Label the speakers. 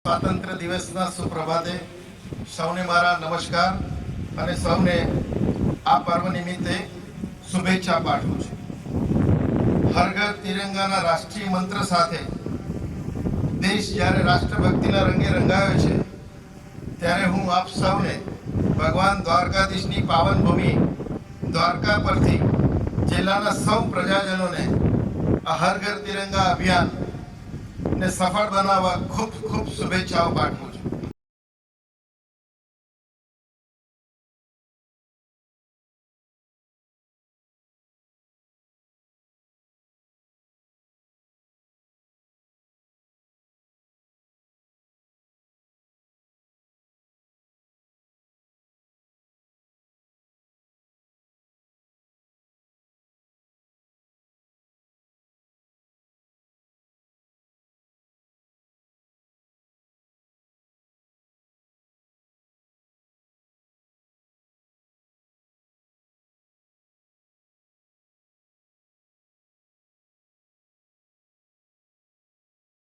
Speaker 1: સ્વાતંત્ર્ય દિવસના સુપ્રભાતે સૌને મારા નમસ્કાર અને સૌને આ પર્વ નિમિત્તે શુભેચ્છા પાઠવું છું. હર ઘર તિરંગાના રાષ્ટ્રીય મંત્ર સાથે દેશ જ્યારે રાષ્ટ્રભક્તિના રંગે રંગાયો છે ત્યારે હું આપ સૌને ભગવાન દ્વારકાધીશની પાવન ભૂમિ દ્વારકા પરથી જિલ્લાના સૌ પ્રજાજનોને આ હર ઘર તિરંગા અભિયાન ને સફળ બનાવવા ખૂબ ખૂબ શુભેચ્છાઓ પાઠવું.